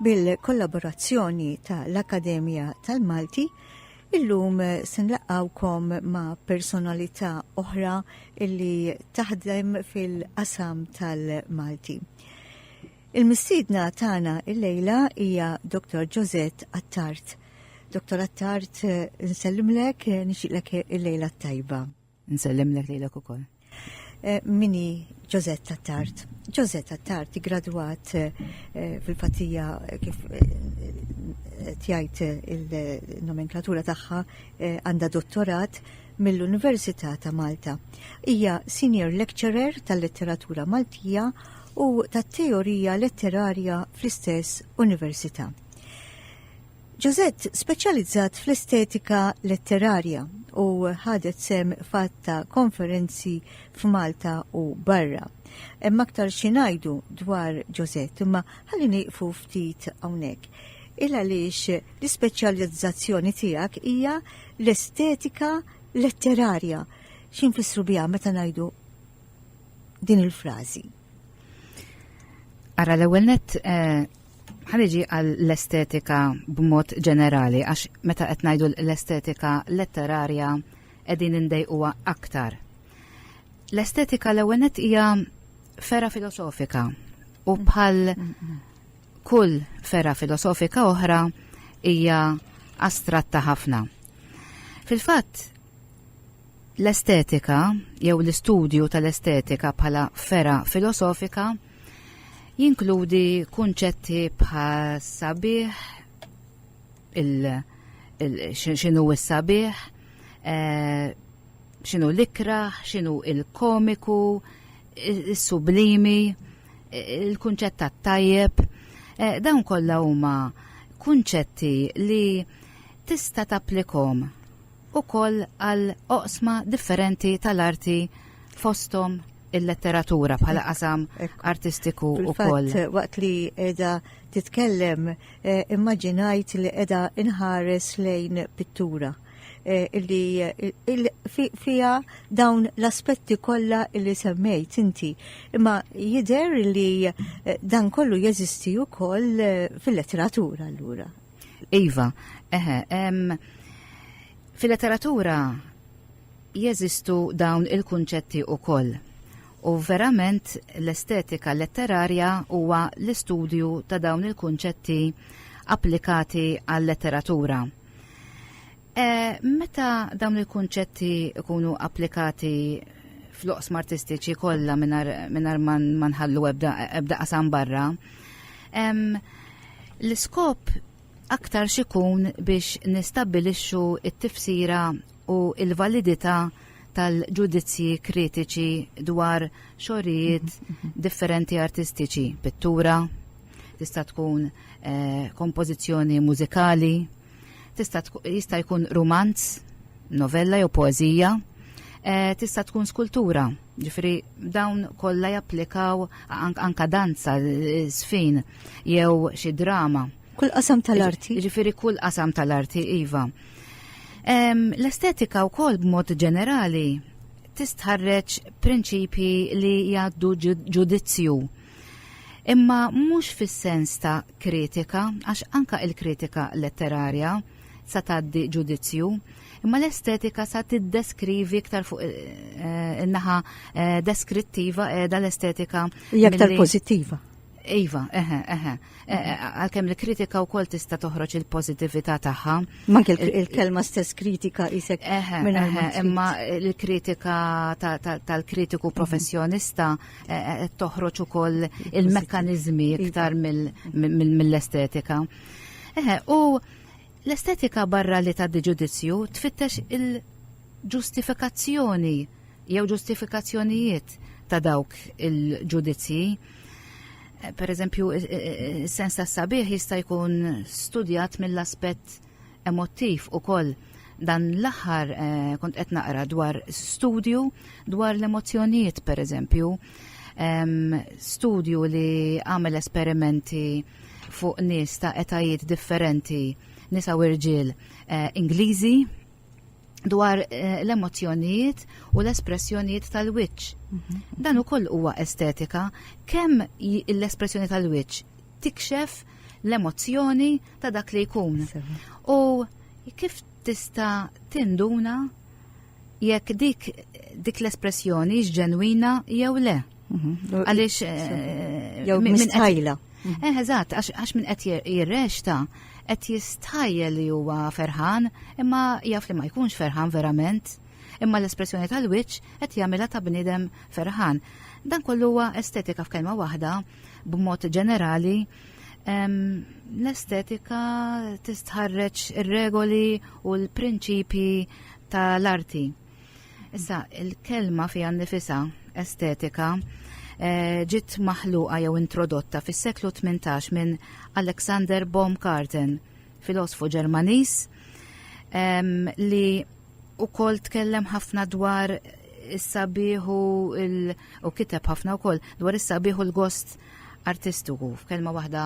bil-kollaborazzjoni tal-Akkademja tal-Malti. Illum se nlaqgħukom ma' personalità oħra illi taħdem fil-qasam tal-Malti. Il-mistiedna tagħna illejla hija Dr. Josette Attart. Dr. Attart, nsellimlek, nixtieqlek illejla tajba. Nsellimlek lejlek ukoll. Mini Josette Attart. Josette Attart gradwat fil-fatija kif tjajt il-nomenklatura tagħha għandha dottorat mill-Università ta' Malta. Hija Senior Lecturer tal-Letteratura Maltija u tat-Teorija Letterarja fl-istess Università. Josette speċjalizzat fl-estetika letterarja u ħadet sem fatta konferenzi f'Malta u barra. Hemm aktar xi ngħidu dwar Josette, imma ħalli nieqfu ftit hawnhekk. Għaliex l-ispeċjalizzazzjoni tiegħek hija l-estetika letterarja. X'infissru biha meta ngħidu din il-frażi? Ara l-ewwel nett ħaniġi għall-estetika b'mod ġenerali, għax meta qed ngħidu l-estetika letterarja qegħdin indejquha aktar. L-estetika l-ewwel nett hija fera filosofika u bħal kull fera filosofika oħra hija astratta ħafna. Fil-fatt, l-estetika jew l-istudju tal-estetika bħala fera filosofika jinkludi kunċetti bħal sabiħ, x'inhu s-sabiħ, x'inhu l-ikraħ, x'inhu il-komiku, is-sublimi, il-kunċett tat-tajjeb. Dawn kollha huma kunċetti li tista' tapplikhom ukoll għal oqsma differenti tal-arti fosthom il-letteratura bħala qasam artistiku ukoll. Fil-fatt waqt li qiegħda titkellem immaġinajt li qiegħda inħares lejn pittura illi fiha dawn l-aspetti kollha li semmejt inti. Imma jidher li dan kollu jeżisti wkoll fil-letteratura allura. Iva, fil-letteratura jeżistu dawn il-kunċetti ukoll. U verament l-estetika letterarja huwa l-istudju ta' dawn il-kunċetti applikati għall-letteratura. Meta dawn il-kunċetti ikunu applikati fl-oqsma artistiċi kollha mingħajr ma nħallu ebda qasam barra, l-iskop aktar xikun biex nistabbilixxu it-tifsira u l-validità tal-ġudizzji kritiċi dwar xogħlijiet differenti artistiċi, pittura, tista' tkun kompożizzjoni mużikali, jista' jkun romanz, novella jew poeżija, tista' tkun skultura. Ġifieri dawn kollha japplikaw anke danza, sfin jew xi drama. Kull qasam tal-arti. Ġifieri kull qasam tal-arti, iva. L-estetika wkoll b'mod ġenerali tistħarreġ prinċipji li jgħaddu ġudizzju. Imma mhux fis-sens ta' kritika, għax anke il-kritika letterarja sa tgħaddi ġudizzju, imma l-estetika sa tiddeskrivi iktar fuq in-naħa deskrittiva qiegħda l-estetika aktar pożittiva. Iva, għalkemm il-kritika wkoll tista' toħroġ il-pożittività tagħha. Manke il-kelma stess kritika isek imma l-kritika tal-kritiku professjonista toħroġ ukoll il-mekkaniżmi iktar mill-estetika. U l-estetika barra li tgħaddi ġudizzju tfittex il-ġustifikazzjoni jew ġustifikazzjonijiet ta' dawk il-ġudizzji. Per eżempju, is-sens tas-sabiħ jista' jkun studjat mill-aspett emottiv ukoll. Dan l-aħħar kont qed naqra dwar studju dwar l-emozzjonijiet, per eżempju, studju li għamel esperimenti fuq nies ta' etajiet differenti, nisa u irġiel Ingliżi, dwar l-emozzjonijiet u l-espressjonijiet tal-wiċċ. Dan ukoll huwa estetika, kemm l-espressjoni tal-wiċċ tikxef l-emozzjoni ta' dak li jkun. U kif tista' tinduna jekk dik l-espressjoni ġenwina jew le. Għaliex jew mistajla. Eżatt, għax min qed jirrexta qed jistajjel li huwa ferħan, imma jaf li ma jkunx ferħan verament, imma l-espressjoni tal-wiċċ qed jagħmilha ta' bniedem ferħan. Dan kollu huwa estetika f'kelma waħda, b'mod ġenerali. L-estetika tistħarreġ ir-regoli u l-prinċipji tal-arti. Issa, il-kelma fiha nnifisha estetika ġiet maħluqa jew introdotta fis-seklu 18 minn Alexander Baumgarten, filosofu Ġermaniż, li wkoll tkellem ħafna dwar is-sabiħ u kiteb ħafna wkoll dwar is-sabiħ u l-gost artistiku. F'kelma waħda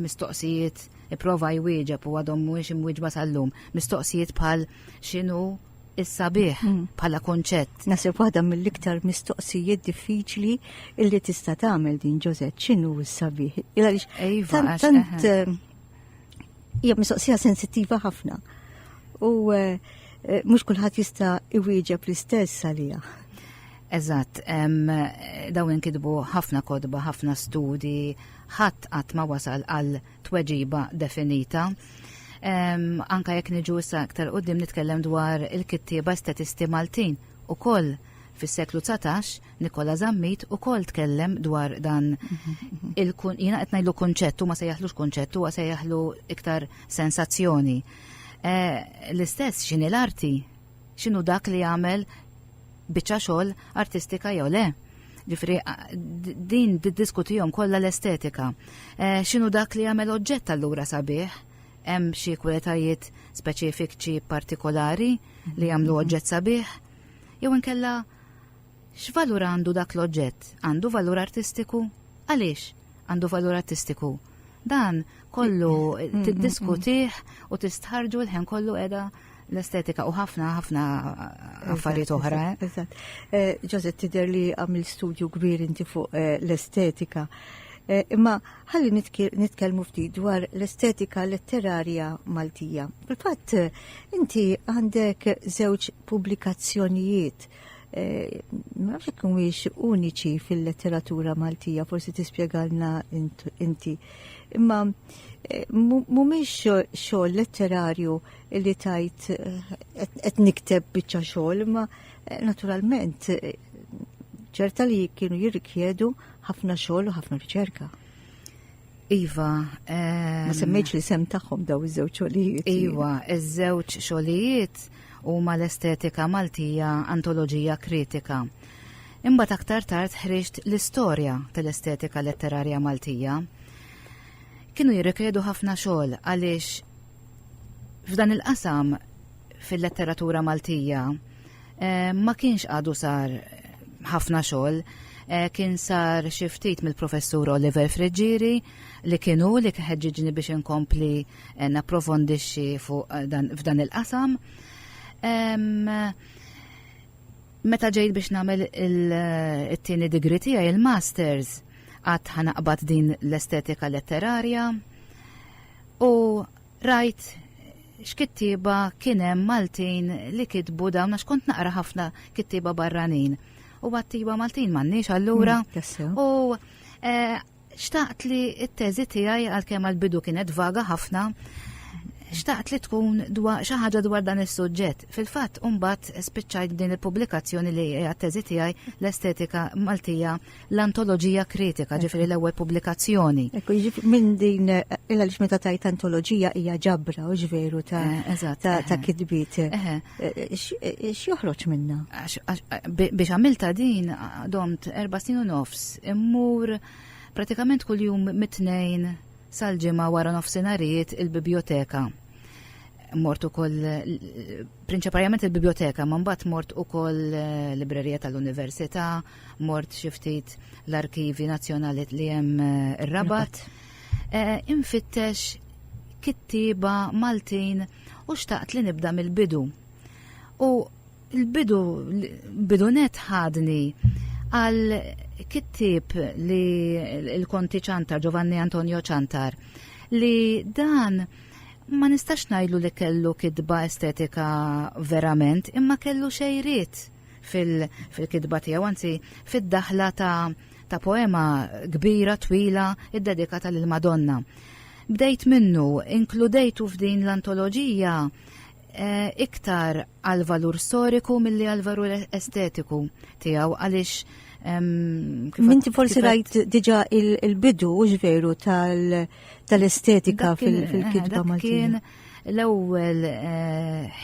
mistoqsijiet ipprova jwieġeb u għadhom mhuwiex imwieġba sal-lum. Mistoqsijiet bħal x'inhu is-sabiħ bħala konċett. Nasib waħda mill-iktar mistoqsijiet diffiċli illi tista' tagħmel din Ġozett, x'inhu s-sabiħ? Tant hija mistoqsija sensittiva ħafna. U mhux kulħadd jista' iwieġeb l-istess għaliha. Eżatt, dawn inkitbu ħafna kodba, ħafna studi, ħadd qatt ma wasal għal tweġiba definita. Anka jekk niġu issa aktar qudiem nitkellem dwar il-kittieba estetisti Maltin ukoll fis-seklu 19 Nikola Zammit ukoll tkellem dwar dan jiena qed ngħidlu kunċett u ma sejjaħlux kunċett huwa sejjaħlu iktar sensazzjoni. L-istess x'inhi l-arti? X'inhu dak li jagħmel biċċa xogħol artistika jew le? Ġifri, din tiddiskutihom kollha l-estetika. X'inhu dak li jagħmel oġġett allura sabiħ? Hemm xi kwalitajiet speċifiċi partikolari li jagħmlu oġġett sabiħ? Jew inkella x'valur għandu dak l-oġġett? Għandu valur artistiku? Għaliex għandu valur artistiku? Dan kollu tiddiskutih u tistħarġu l-ħin kollu qiegħda l-estetika u ħafna affarijiet oħra. Ġozett, tidher li għamil studju kbir inti fuq l-estetika. Imma ħalli nitkellmu ftit dwar l-estetika letterarja Maltija. Fil-fatt, inti għandek żewġ pubblikazzjonijiet ma nafx jekk mhuwiex uniċi fil-letteratura Maltija, forsi tispjegalna inti. Imma mhumiex xogħol letterarju li tajt qed nikteb biċċa xogħol, imma naturalment ċerta li kienu jirrikjedu ħafna xogħol u ħafna riċerka. Iva. Ma semmejtx li sem tagħhom daw iż-żewġ xogħlijiet. Iva, iż-żewġ xogħlijiet huma l-estetika Maltija antoloġija kritika. Imbagħad aktar tard ħriġt l-istorja tal-estetika letterarja Maltija. Kienu jirrikjedu ħafna xogħol għaliex f'dan il-qasam fil-letteratura Maltija ma kienx għadu sar ħafna xogħol, kien sar xi ftit mill-professur Oliver Friġġieri li ħeġġiġni biex inkompli napprofondixxi f'dan il-qasam. Meta ġejt biex nagħmel it-tieni degree tiegħi il-masters għad ħanaqbad din l-estetika letterarja u rajt x'kittieba kien hemm Maltin li kitbu dawn għax kont naqra ħafna kittieba barranin. U għattiba Maltin m'għandniex allura. U xtaqt li t-teżi tiegħi għalkemm għall-bidu kienet vaga ħafna, xtaqt li tkun xi ħaġa dwar dan is-suġġett. Fil-fatt mbagħad spiċċajt din il-pubblikazzjoni li għat-teżi tiegħi l-estetika Maltija l-antoloġija kritika, ġifieri l-ewwel pubblikazzjoni. Ekku minn din għaliex meta tajt antoloġija hija ġabra u ġveru ta' kitbiet. X'joħroġ minnha? Biex għamilta din domt 4 snin u nofs, immur pratikament kuljum mit-tnejn sal-ġimgħa wara nofsinharijiet il-biblioteka. Mort ukoll prinċipalment il-biblioteka, ma mbagħad mort ukoll librerija tal-Università, mort xi ftit l-Arkivi Nazzjonali li hemm ir-Rabat. Infittex kittieba Maltin u xtaqt li nibda mill-bidu. U l-bidu net ħadni għal kittib li l-Konti Ċantar, Giovanni Antonio Ċantar, li dan ma nistax ngħidlu li kellu kitba estetika verament, imma kellu xejriet fil-kitba tiegħu, anzi fid-daħla ta' poema kbira twila iddedikata lil Madonna. Bdejt minnu, inkludejtu f'din l-antoloġija iktar għal valur storiku milli għal valur estetiku tiegħu għaliex Minti forsi rajt diġa il-bidu veru tal-estetika fil-kitba Maltina. Kien l-ewwel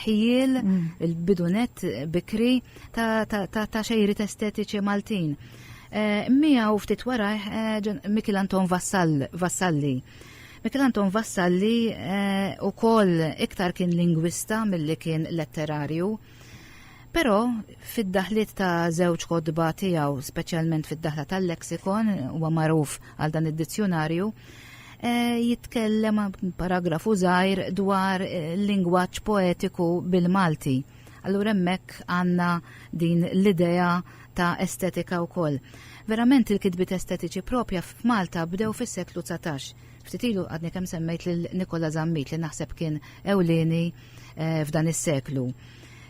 ħiel il-bidunet bikri ta' xejrit estetiċi Maltin. Mija u ftit wara Mikil Anton Vassalli. Mikil Anton Vassalli u koll iktar kien lingwista mill-li kien letterarju, pero fid-daħliet ta' żewġ kodba tiegħu, speċjalment fid-daħla tal-leksikon, huwa magħruf għal dan id-dizzjonarju, jitkellem paragrafu żgħir dwar lingwaġġ poetiku bil-Malti. Allura hemmhekk għandna din l-idea ta' estetika wkoll. Verament il-kitbiet estetiċi propja f'Malta bdew fis-seklu 19. Ftitilu għadni kemm semmejt lil Nikola Zammit li naħseb kien ewlieni f'dan is-seklu.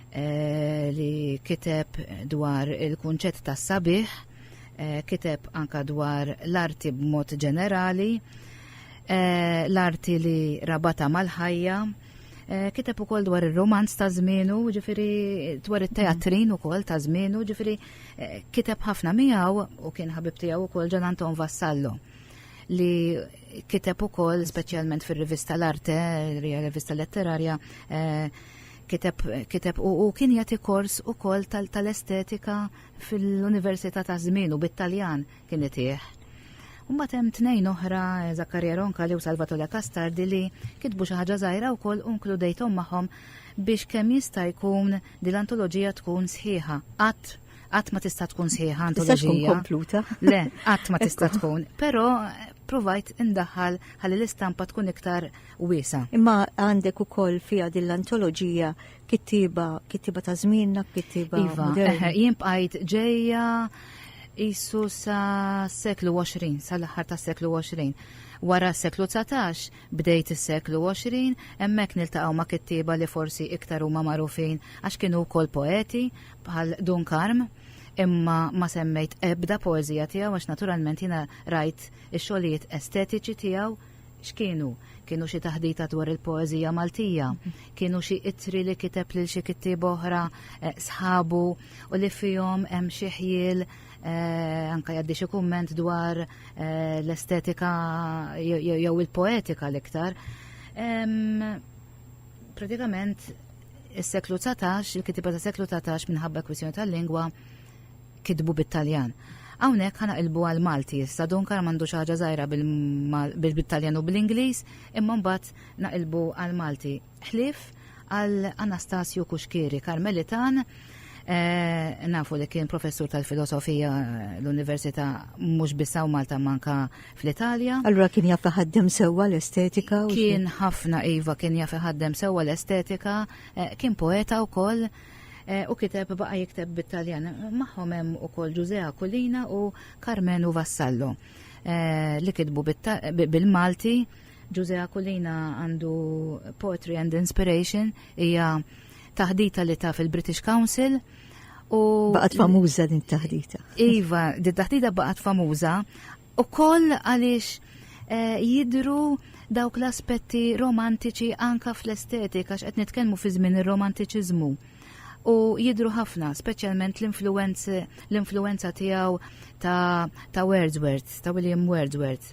Li kiteb dwar il-kunċett tas sabiħ, kiteb anka dwar l-arti b'mod ġenerali, l-arti li rabata mal-ħajja, kiteb ukoll dwar ir-romanz ta' żmienu, ġifieri dwar it-teatrin ukoll ta' żmienu, ġifieri kiteb ħafna miegħu u kien ħabib tiegħu ukoll Gian Anton Vassallo li kiteb ukoll speċjalment fir-rivista l-Arte, rivista letterarja, kiteb u kien jagħti kors ukoll tal-estetika fil-Università ta' żmienu bit-Taljan kien itih. Mbagħad hemm tnejn oħra, Zaccaria Roncalli u Salvatore Castardi li kitbu xi ħaġa żgħira wkoll u inkludejthom magħhom biex kemm jista' jkun din l-antoloġija tkun sħiħa. Qatt ma tista' tkun sħiħa antoloġija. Kompluta. Le, qatt ma tista' tkun, però provajt indaħħal ħalli l-istampa tkun iktar wiesa. Imma għandek ukoll fiha din l-antoloġija kittiba ta' żmienna, kittiba moderna. Jien bqajt ġejja isu sa seklu 20, sal-aħħar ta' seklu 20. Wara s-seklu 19 bdejt is-seklu 20, hemmhekk niltaqgħu ma' kittiba li forsi iktar huma magħrufin għax kienu wkoll poeti bħal Dunkarm, imma ma semmejt ebda poeżija tiegħu għax naturalment jiena rajt ix-xogħlijiet estetiċi tiegħu x'kienu. Kienu xi taħdita dwar il-poeżija Maltija, kienu xi ittri li kiteb lil xi kittieb oħra sħabu u li fihom hemm xi ħjiel anke jgħaddi xi kumment dwar l-estetika jew il-poetika l-iktar. Pratikament is-seklu 19, il-kittiba ta' seklu 19 minħabba kwistjoni tal-lingwa kitbu bit-Taljan. Hawnhekk ħanaqilbu għal Malti, issa Dunkar m'għandu xi ħaġa żgħira bil-Taljan u bl-Ingliż, imma mbagħad naqilbu għal Malti. Ħlief għal Anastasio Kuxkieri, Karmelitan, nafu li kien professur tal-filosofija l-Università mhux biss hawn Malta manka fl-Italja. Allura kien jaf ħaddem sewwa l-estetika? Kien ħafna iva kien jaf ħaddem sewwa l-estetika, kien poeta wkoll. U kiteb baqa jikteb bit-Taljan. Magħhom hemm ukoll Giusea Collina u Carmenu Vassallo li kitbu bil-Malti. Giusea Collina għandu Poetry and Inspiration, hija taħdita li ta' fil-British Council. Baqgħet famuża din taħdita. Iva, din taħdita baqgħet famuża ukoll għaliex jidru dawk l-aspetti romantiċi anka fl-estetika x'qed nitkellmu fi żmien ir-romantiċiżmu. U jidru ħafna, speċjalment l-influenza tiegħu ta' Wordsworth, ta' William Wordsworth.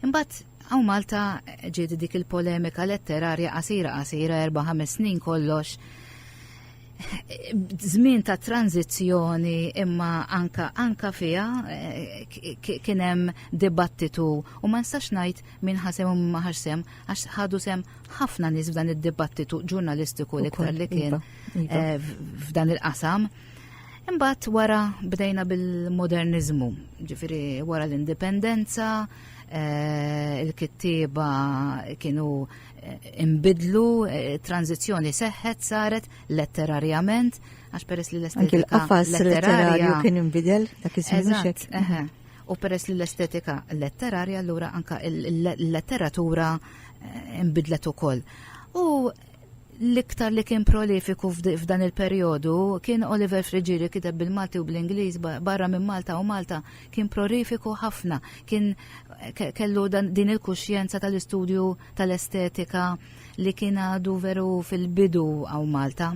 Imbagħad hawn Malta ġiet dik il-polemika letterarja qasira 4-5 snin kollox. Żmien ta' tranzizzjoni imma anka fiha kien hemm dibattitu u ma nistax ngħid min ħasem u ma ħarsem għax ħadu sem ħafna nies f'dan id-dibattitu ġurnalistiku l-iktar li kien f'dan il-qasam. Imbagħad wara bdejna bil-moderniżmu, ġifieri wara l-indipendenza, il-kittieba kienu imbidlu, tranzizzjoni seħħet saret letterarjament, għax peress li Anki l-estetika l-qafas letterarju kien inbidel dak iż-żmien Eżatt, u peress li l-estetika letterarja allura anka l-letteratura imbidlet ukoll. U l-iktar li kien prolifiku f'dan il-perjodu kien Oliver Frigieri kiteb bil-Malti u bl-Ingliż barra minn Malta u Malta kien prolifiku ħafna, kien kellu din il-kuxjenza tal-istudju tal-estetika li kien għadu veru fil-bidu għaw Malta.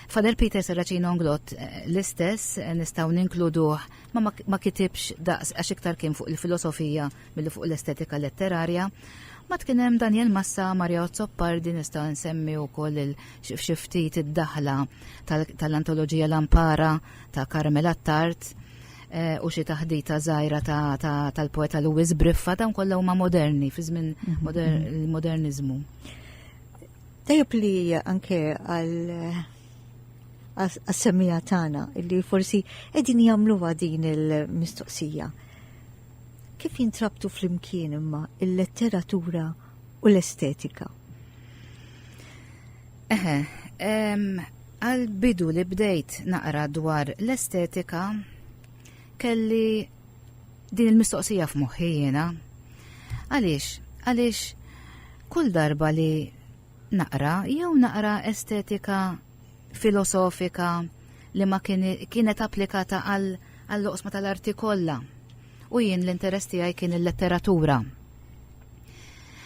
Fader Peter Serracino Nglot l-istess nistaw ninkluduh ma kitibx daqs għax iktar kien fuq il-filosofija milli fuq l-estetika letterarja. Ma tkien hemm Daniel Massa, Maria Zoppardi nistgħu nsemmi wkoll il-xiftit id-daħla tal-antoloġija Lampara ta' Carmela Tart u xi taħdita żgħira tal-poeta Louis Briffa dawn kollha huma moderni fi żmien il-moderniżmu. Tajjeb li anke għas-semmija tagħna li forsi qegħdin jagħmluha din il-mistoqsija. Kif jintrabtu flimkien imma il-letteratura u l-estetika? Għal-bidu li bdejt naqra dwar l-estetika kelli din il-mistoqsija f'moħħi jiena. Għaliex kull darba li naqra estetika filosofika li ma kienet applikata għall-oqsma tal-arti kollha. U jien l-interess tiegħi kien il-letteratura.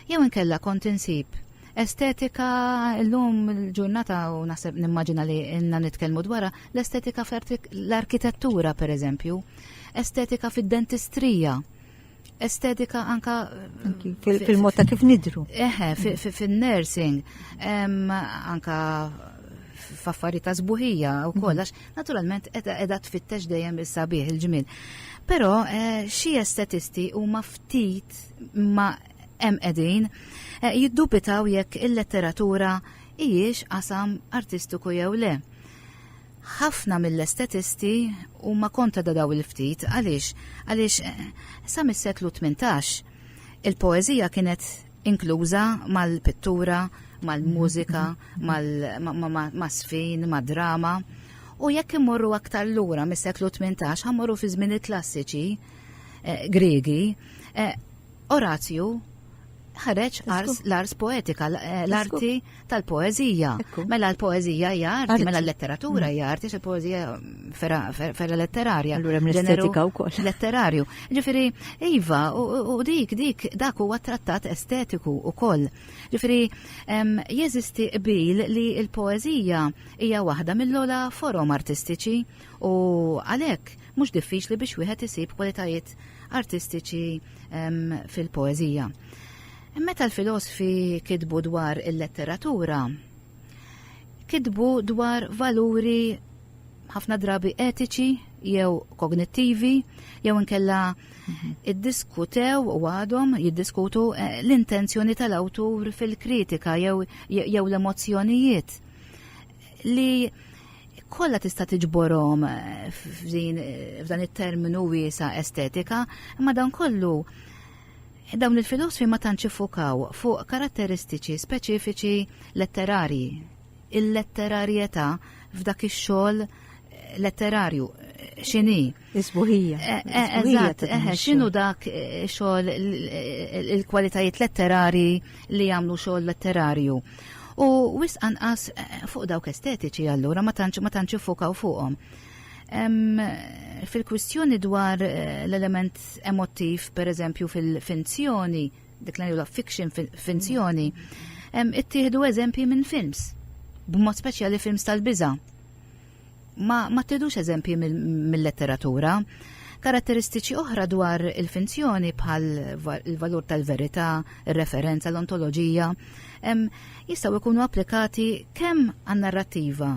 Jew inkella kont insib estetika llum il-ġurnata u naħseb nimmaġina li inna nitkellmu dwarha l-estetika l-arkitettura pereżempju, estetika fid-dentistrija, estetika anka fil-mod ta' kif nidru. Fin-nursing, anka f'affarijiet ta' żbuħija wkoll għax naturalment qiegħda tfittex dejjem is-sabiħ il-ġmiel. Però xi estetisti huma ftit ma hemm qegħdin jiddubitaw jekk il-letteratura hijiex qasam artistiku jew le. Ħafna mill-estetisti huma kontra daw il-ftit għaliex sa mis-seklu 18 il-poeżija kienet inkluża mal-pittura, mal-mużika, mal-sfin, mad-drama. U jekk immorru aktar lura mis-seklu 18 ħammorru fi żmien il-klassiċi Gregi, Orazju ħareġ l-ars poetika, l-arti tal-poezija. Mela l-poezija hija arti, mela l-letteratura hija arti, il-poezija ferra letterarja. Allura l-estetika wkoll. Letterarju. Ġifieri iva, u dak huwa trattat estetiku wkoll. Ġifieri jeżisti qbil li l-poezija hija waħda mill-ogħla forom artistiċi u għalhekk mhux diffiċli biex wieħed isib kwalitajiet artistiċi fil-poezija. Meta l-filosofi kitbu dwar il-letteratura, kitbu dwar valuri ħafna drabi etiċi jew kognittivi, jew inkella iddiskutew u għadhom jiddiskutu l-intenzjoni tal-awtur fil-kritika jew l-emozzjonijiet li kollha tista' tiġborhom f'dan it-terminu wiesa estetika, imma dan kollu dawn il-filosofi ma tantx ifukaw fuq karatteristiċi speċifiċi letterarji. Il-letterarjetà f'dak ix-xogħol letterarju x'inhi? Isbuħija. Eżatt, x'inhu dak xogħol il-kwalitajiet letterari li jagħmlu xogħol letterarju. U wisq anqas fuq dawk estetiċi allura ma tantx ifukaw fuqhom. Fil-kwistjoni dwar l-element emotiv, per eżempju fil-finzjoni, dik l fiction finzjoni, ittieħdu eżempji minn films, b'mod speċjali films tal-biża. Ma tidux eżempji mill-letteratura. Karatteristiċi oħra dwar il-finzjoni bħal il-valur tal-verità, il-referenza, l-ontoloġija, jistgħu jkunu applikati kemm għan-narrattiva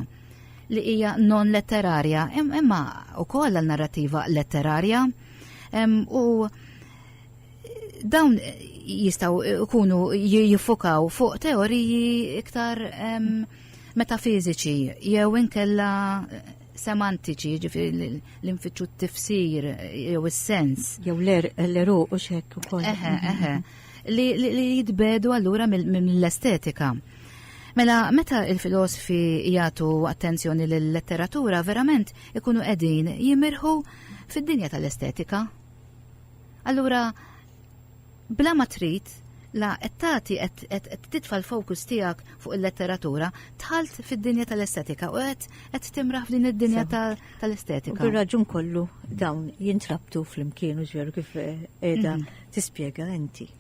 li hija non letterarja, imma wkoll għal-narrattiva letterarja, u dawn jistgħu jkunu jiffokaw fuq teoriji iktar metafiżiċi jew inkella semantiċi, ġifieri l-infittxu t-tifsir jew is-sens. Jew l-eru u xekk ukoll. Li jitbedu allura mill-estetika. Mela, meta il-filosofi jagħtu attenzjoni lill-letteratura, verament ikunu qegħdin jimirħu fid-dinja tal-estetika. Allura, bla ma trid, la qed titfa' l-fokus tiegħek fuq il-letteratura, tħalt fid-dinja tal-estetika u qed timraħ f'din id-dinja tal-estetika. Bir-raġun kollu dawn jintrabtu fl-imkien u ġveru kif qiegħda tispjega inti.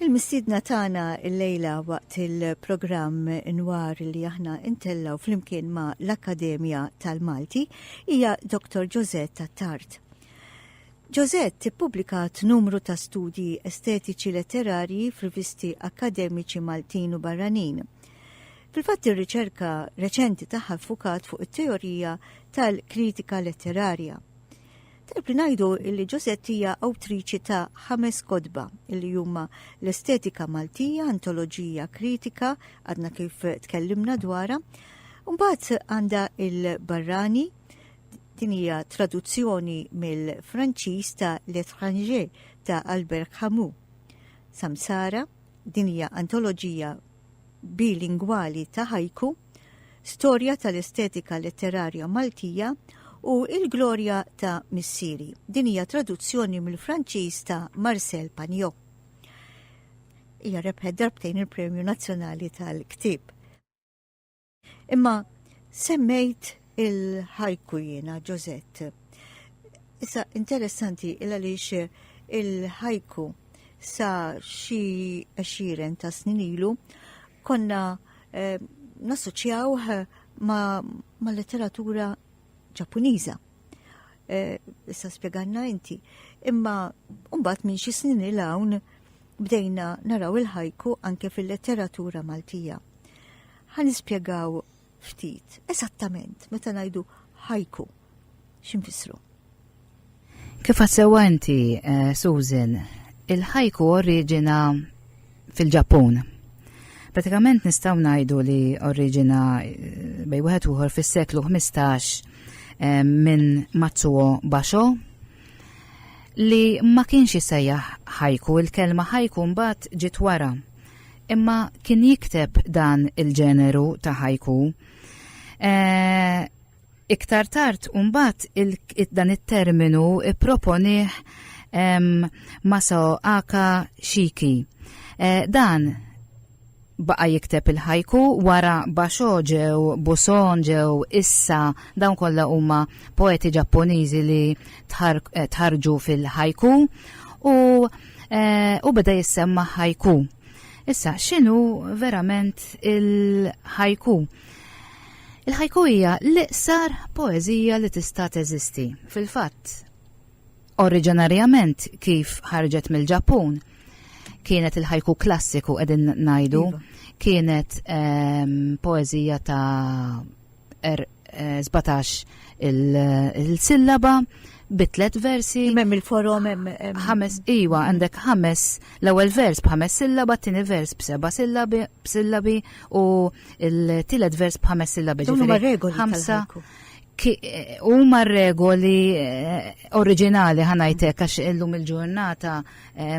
Il-mistidna tagħna l-lejla waqt il-programm Nwar li aħna intellaw flimkien ma' l-Akkademja tal-Malti hija Dr. Josette Attard. Josette ippubblikat numru ta' studji estetiċi letterarji f'rivisti akademiċi Maltin u barranin. Fil-fatt ir-riċerka reċenti tagħha ffukat fuq it-teorija tal-kritika letterarja. Tajb li ngħidu li Josette hija awtriċi ta' 5 kotba li huma l-estetika Maltija, antoloġija kritika, għadna kif tkellimna dwarha, u mbagħad għandha il-Barrani, din hija traduzzjoni mill-Franċiż ta' L'étranger ta' Albert Camus. Samsara, din hija antoloġija bilingwali ta' haiku, storja tal-estetika letterarja Maltija u il-Glorja ta' Missieri. Din hija traduzzjoni mill-Franċiż ta' Marcel Pagnot. Hija rebħet darbtejn il-Premju Nazzjonali tal-Ktieb. Imma semmejt il-haiku jiena, Josette. Issa interessanti għaliex il-haiku sa xi 20 ta' snin ilu konna nassoċjawh ma' letteratura Ġappuniża. Issa spjeganna inti. Imma mbagħad minn xi snin il hawn bdejna naraw il-haiku anke fil-letteratura Maltija. Ħanispjegaw ftit esattament meta ngħidu haiku x'infissru. Kif sewwa inti, Susan, il-haiku oriġina fil-Ġappun. Pratikament nistgħu ngħidu li oriġina bej wieħed ieħor fis-seklu 15 minn Matsuo Basho li ma kienx jisejjaħ haiku, il-kelma haiku mbagħad ġiet wara. Imma kien jikteb dan il-ġeneru ta' haiku. Iktar tard mbagħad dan it-terminu ipproponih Masao Akashiki. Dan baqa jikteb il-haiku wara Basho ġew Buson ġew issa dawn kollha huma poeti Ġappuniżi li tħarġu fil-haiku u beda jissemma haiku. Issa x'inhu verament il-haiku? Il-haiku hija l-iqsar poeżija li tista' teżisti. Fil-fatt, oriġinarjament kif ħarġet mill-Ġappun kienet il-haiku klassiku qegħdin ngħidu, kienet poeżija ta' 17 il-sillaba b3 versi. Mem il-forom ħames, iwa, għandek ħames l-ewwel vers b'5 sillaba, t-tieni vers b'7 sillabi u l-tielet vers b'5 sillabi. Dawn huma regoli tal-ħajku. Huma regoli oriġinali ħanajtek għax illum il-ġurnata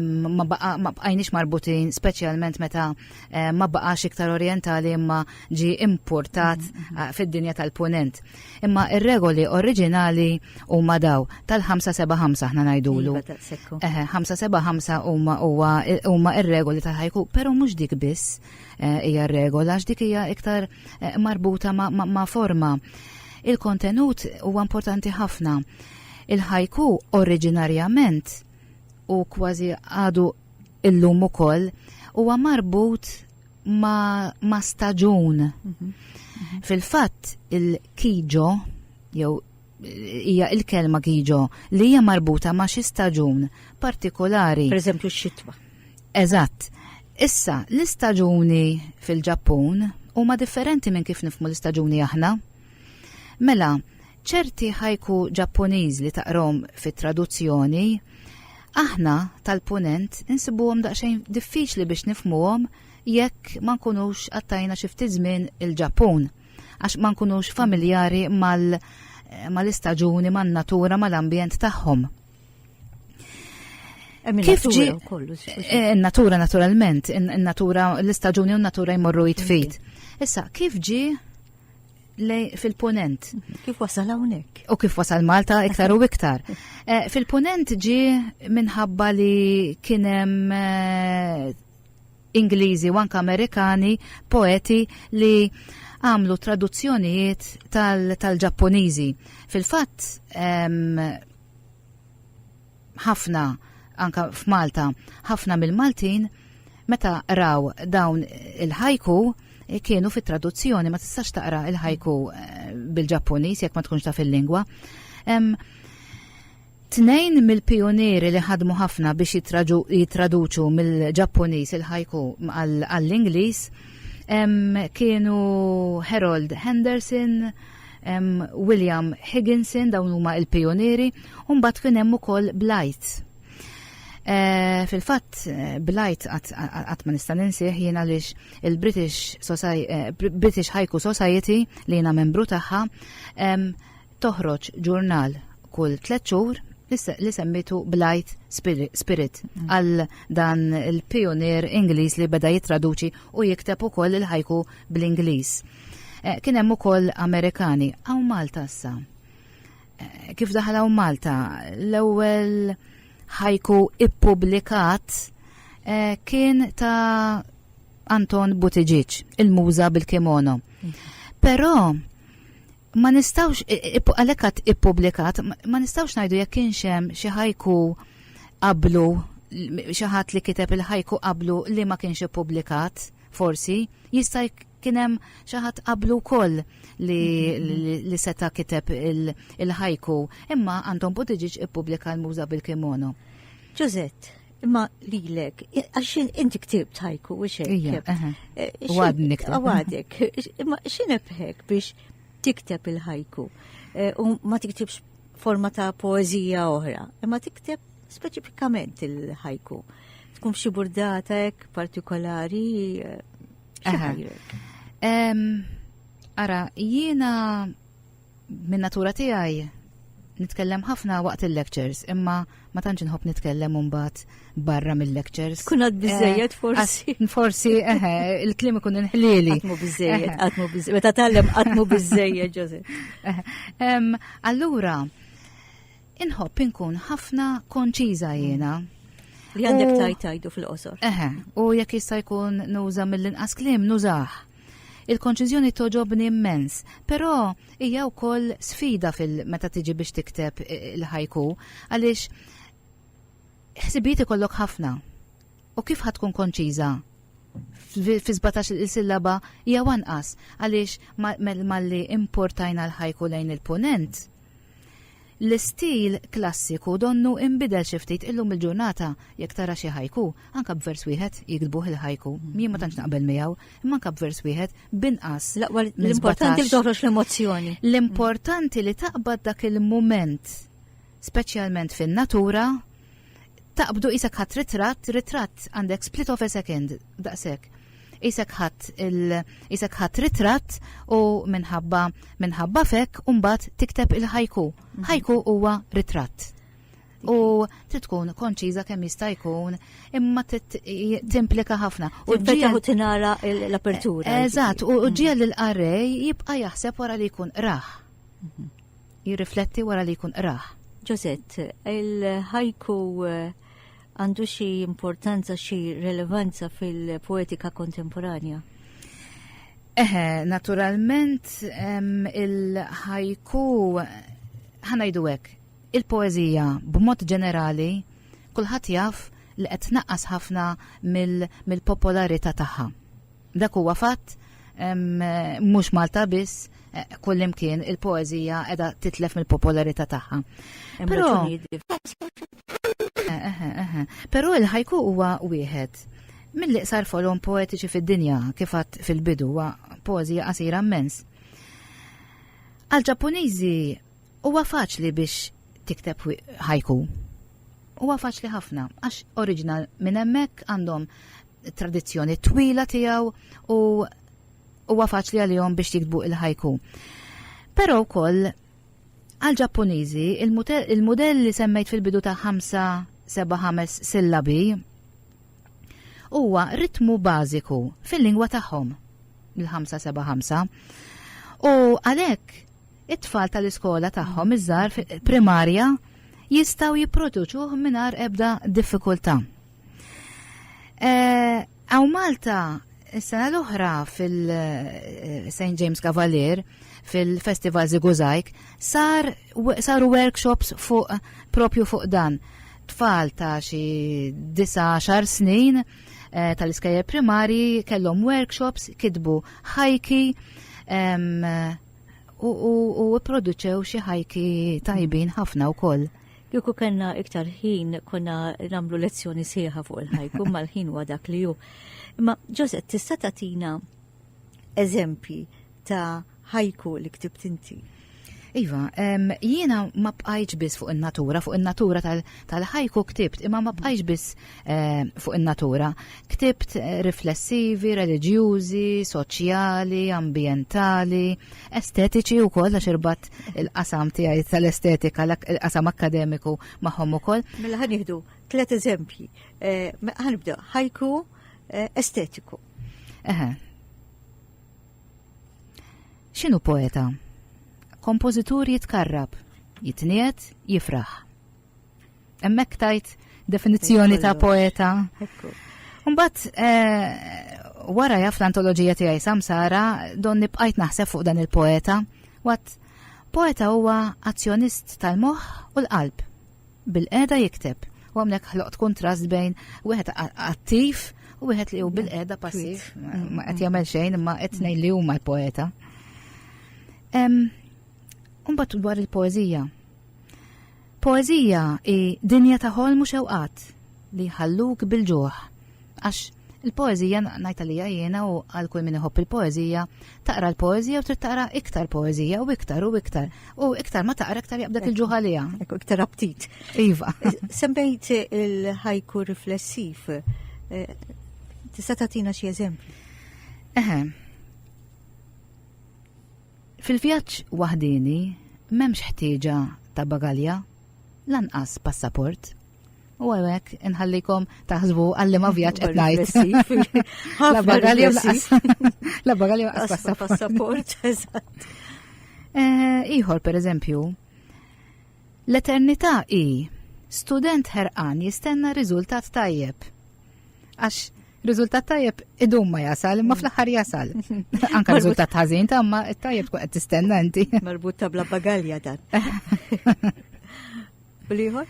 ma bqajniex marbutin, speċjalment meta ma baqax iktar orientali imma ġi importat fid-dinja tal-punent. Imma ir-regoli oriġinali huma daw tal-5-7-5 ħna ngħidulu. 5-7-5 huma ir-regoli tal-ħajku, però mhux dik biss hija regola għax dik hija iktar marbuta ma' forma. Il-kontenut huwa importanti ħafna. Il-ħajku oriġinarjament u kważi għadu illum ukoll huwa marbut ma staġun. Fil-fatt il-kiġo jew hija il-kelma kiġo li hija marbuta ma xi staġun partikolari. Per eżempju x-xitwa. Eżatt. Issa l-istaġuni fil-Ġappun huma differenti minn kif nifhmu l-istaġuni aħna. Mela, ċerti ħajku Ġappuniż li taqrom fit-traduzzjoni, aħna tal-punent insibuhom daqsxejn diffiċli biex nifhmuhom jekk ma nkunux għattajna xi ftit żmien il-Ġappun, għax ma nkunux familjari mal-istaġuni, man-natura, mal-ambjent tagħhom. Kif ġi natura naturalment, natura l-istaġuni u n-natura jmorru jitfit. Issa, kif ġi fil-punent. Kif wasal hawnhekk? U kif wasal Malta iktar u iktar. Fil-punent ġi minħabba li kien hemm Ingliżi u anke Amerikani, poeti li għamlu traduzzjonijiet tal-Ġappuniżi. Fil-fatt ħafna anke f'Malta, ħafna mill-Maltin meta raw dawn il-ħajku kienu fit traduzzjoni ma tistax taqra il-ħajku bil-Ġappuniż jekk ma tkunx taf il-lingwa. Tnejn mill-pionieri li ħadmu ħafna biex jitraduċu mill-Ġappuniż il-ħajku għall-Ingliż kienu Harold Henderson, William Higginson, dawn huma il-pionieri, u mbagħad kien hemm ukoll Blythe. Fil-fatt Blythe għat ma nista' ninsih jien għaliex il-British Haiku Society li jiena membru tagħha toħroġ ġurnal kull 3 xhur li semmitu Blythe Spirit għal dan il-pionier Ingliż li beda jitraduċi u jikteb ukoll il-ħajku bl-Ingliż. Kien hemm ukoll Amerikani hawn Malta issa. Kif daħal hawn Malta l-ewwel ħajku ippubblikat kien ta' Anton Buttigieg, il-muża bil-kimono. Però ma nistawx, għalekat ippubblikat, ma nistawx ngħidu jekk kienx hemm xi ħajku qablu, xi ħadd li kiteb il-ħajku qablu li ma kienx ippubblikat, forsi, jista' kien hemm xi ħadd qablu wkoll li seta' kiteb il-ħajku, imma Anton Buttigieg ippubblika l-muża bil-kimono. Ġozett, imma lilek, għax inti ktibt ħajku u xejn. Għadni ktibt. Għadek, imma x'inebħek biex tikteb il-ħajku u ma tiktibx forma ta' poezija oħra, imma tikteb speċifikament il-ħajku. Tkun xi burdatek partikolari Ara, jiena min natura tiegħi nitkellem ħafna waqt il-lectures, imma ma tantx inħobb nitkellem mbagħad barra mill-lectures. Kun għad biżejjed forsi. Forsi, il-kliem ikun inħlieli. Għatmu biżejjed. Meta tgħallem għatmu biżejjed, Joseph. Allura, inħobb inkun ħafna konċiża jiena. Li għandek tajdu fil-qosor. U jekk jista' jkun nuża mill-inqas kliem nużah. Il-konċiżjoni toġobni immens, però hija wkoll sfida meta tiġi biex tikteb il-ħajku, għaliex ħsibiet ikollok ħafna. U kif ħatkun konċiża? Fi 17 il-sillaba hija wanqas, għaliex malli importajna l-ħajku lejn il-punent. L-istil klassiku donnu imbidel xi ftit illum il-ġurnata jekk tara xi ħajku, anke b'vers wieħed jikdbuh il-ħajku. Jien ma tantx naqbel miegħu, imma anke b'vers wieħed binqas. L-importanti li toħroġ l-emozzjoni. L-importanti li taqbad dak il-mument, speċjalment fin-natura, taqbdu isek ħadd ritratt għandek split of a second, daqshekk. Isek ħadd ritratt u minħabba fek u mbagħad tikteb il-ħajku. Ħajku huwa ritratt. U trid tkun konċiża kemm jista' jkun, imma timplika ħafna. U ġiegħu tinara l-apertura. Eżatt, u ġiegħ lil qarrej jibqa' jaħseb wara li jkun raħ. Jirrifletti wara li jkun raħ. Josette, il-ħajku għandu xi importanza, xi relevanza fil-poetika kontemporanja? Naturalment il-ħajku ħanajdu hekk. Il-poeżija b'mod ġenerali kulħadd jaf li qed tnaqqas ħafna mill-popolarità tagħha. Dak huwa fatt mhux Malta biss, kullimkien il-poeżija qiegħda titlef mill-popolarità tagħha. Però il-ħajku huwa wieħed mill-iqsar folhom poetiċi fid-dinja kif għadt fil-bidu huwa poeżija qasira immens. Għal-Ġappuniżi huwa faċli biex tikteb ħajku. Huwa faċli ħafna għax oriġinal minn hemmhekk għandhom tradizzjoni twila tiegħu u huwa faċli għalihom biex jiktbu il-ħajku. Però wkoll għal-Ġappuniżi il-mudell li semmejt fil-bidu ta' 5-7-5 sillabi huwa ritmu bażiku fil-lingwa tagħhom il-5-7-5 u għalhekk it-tfal tal-iskola tagħhom iż-żgħar primarja jistgħu jipproduċuh mingħajr ebda diffikultà. Hawn Malta is-sena l-oħra fil-St. James Cavalier fil-Festival Zigużajk saru workshops propju fuq dan. Tfal ta' xi 9 snin tal-iskejjer primari kellhom workshops, kitbu ħajki u produċew xi ħajki tajbin ħafna wkoll. Kieku kellna iktar ħin konna nagħmlu lezzjoni sieħa fuq il-ħajku, ma l-ħin huwa dak li hu. Imma Josette, tista' tagħtina eżempji ta' ħajku li ktibt inti? Iva, jiena ma bqajġ biss fuq in-natura tal-ħajku ktibt, imma ma bqajġ biss fuq in-natura. Ktibt riflessivi, reliġjużi, soċjali, ambjentali, estetiċi wkoll għax irbat il-qasam tiegħi tal-estetika, il-qasam akademiku magħhom ukoll. Mela ħanieħdu 3 eżempji. Ħanibda ħajku estetiku. X'inhu poeta? Kompożitur jitkarrab, jitniet, jifraħ. Hemmhekk tajt definizzjoni ta' poeta. Mbagħad wara jaf l-antoloġija tiegħi Samsara donni bqajt naħseb fuq dan il-poeta. Poeta huwa azzjonist tal-moħħ u l-qalb. Bil-qiegħda jikteb. U hawnhekk ħloqt kontrast bejn wieħed attiv u wieħed li hu bil-qiegħda passiv. Ma qed jagħmel xejn imma qed ngħid li huma l-poeta. Mbagħad dwar il-poeżija. Poeżija hi dinja ta' ħolm u xewqat li jħalluk bil-ġuħ. Għax il-poeżija ngħid għalija jiena u għal kull min iħobb il-poeżija, taqra l-poeżija u trid taqra iktar poeżija u iktar u iktar. U iktar ma taqra iktar jaqbdek il-ġuħ għalija. Iktar aptit. Iva. Semmejt il-ħajku riflessiv. Tista' tagħtina xi eżempji? Fil-vjaġġ waħdini m'hemmx ħtieġa ta' bagalja, lanqas passaport. U hekk inħallikom taħsbu għalli ma vjaġġ qed ngħid. La bagalja lanqas passaport. Eżatt. Ieħor pereżempju, l-eternità hi student ħerqan jistenna riżultat tajjeb. Għax riżultat tajjeb idum ma jasal, imma fl-aħħar jasal. Anka riżultat ħażin ta' imma tajjeb tkun qed tistenna inti. Marbut ta' bla bagalja dan. U liħor?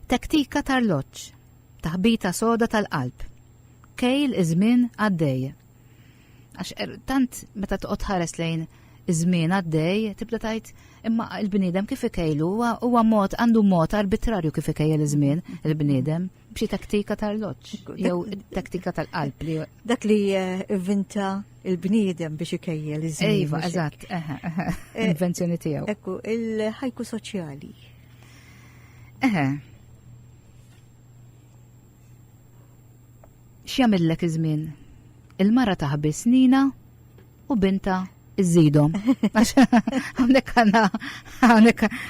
Taktika tar-loġġ, taħbita soda tal-qalb. Kejl iż-żmien għaddej. Għax tant meta toqgħod ħares lejn iż-żmien għaddej tibda tgħid imma l-bniedem kif ikejlu huwa mod għandu mod arbitrarju kif ikejjel iż-żmien il-bniedem b'xi taktika tal-loġġ jew taktika tal-qalb li dak li inventa il-bniedem biex ikejjel iż-żmien. Iva, eżatt, invenzjoni tiegħu. Ekku, il-ħajku soċjali. X'jagħmellek iż-żmien? Il-mara taħbis snina u binta iżidhom. Hawnhekk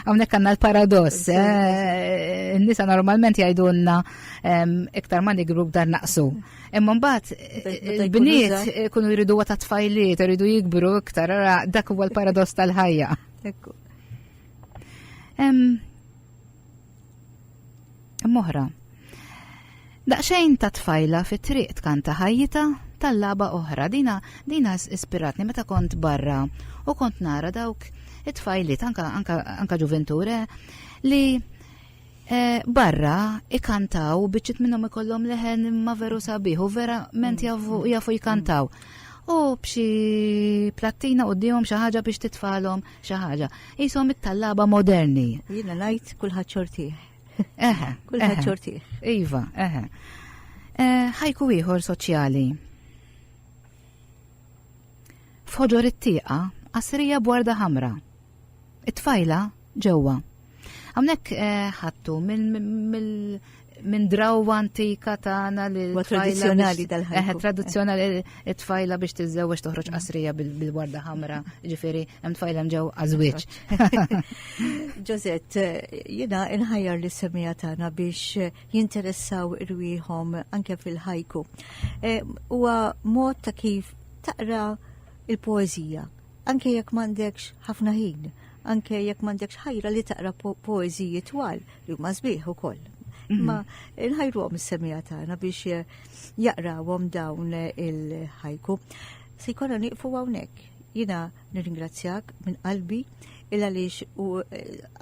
għandna l-paradoss. In-nisa normalment jgħidulna iktar ma nigru b'dar naqsu. Imma mbagħad il-bniet ikunu jridu ta' tfajliet, jridu jikbru iktar, dak huwa l-paradoss tal-ħajja. Moħra. Daqxejn ta' tfajla fit-triq tkanta ħajjita tal-laba oħra. Dina ispiratni meta kont barra u kont nara dawk it-tfajlit anka ġuventure li barra ikantaw biċċit minnhom ikollhom leħen ma veru sabiħu verament jafu jikantaw. U b'xi plattina qudiehom xi ħaġa biex titfalhom xi ħaġa. Ishom it-tallaba moderni. Jiena ngħid kulħadd xortih. Kulħadd xortih. Iva, ħajku ieħor soċjali. F'ħoġor it-tieqa qasrija b'warda ħamra. It-tfajla ġewwa. Hawnhekk ħadtu minn drawwa antika tagħna li tradizzjonali dal-ħajku. Tradizzjonali it-tfajla biex tiżżewweġ toħroġ qasrija bil-warda ħamra, ġifieri hemm tfajla mġew għażwieġ. Ġozett, jiena inħajjar lis semija tagħna biex jinteressaw irwieħhom anke fil-ħajku. Huwa mod ta' kif taqra il-poeżija, anke jekk m'għandekx ħafna ħin, anke jekk m'għandekx ħajra li taqra poeżiji twal li huma sbieħ ukoll. Ma nħajruhom is-semija tagħna biex jaqrawhom dawn il-ħajku. Se jkollna nieqfu hawnhekk. Jiena nirringrazzjak minn qalbi għaliex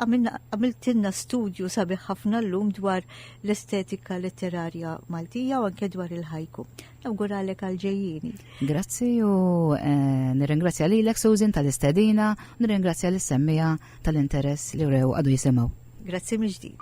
għamiltilna studju sabiħ ħafna llum dwar l-estetika letterarja Maltija u anke dwar il-ħajku. Nawguralek għal-ġejjieni. Grazzi u nirringrazzja lilek Susan tal-istedina, nirringrazzja lis-semmija tal-interess li wrew għadu jisimgħu. Grazzi mill-ġdid.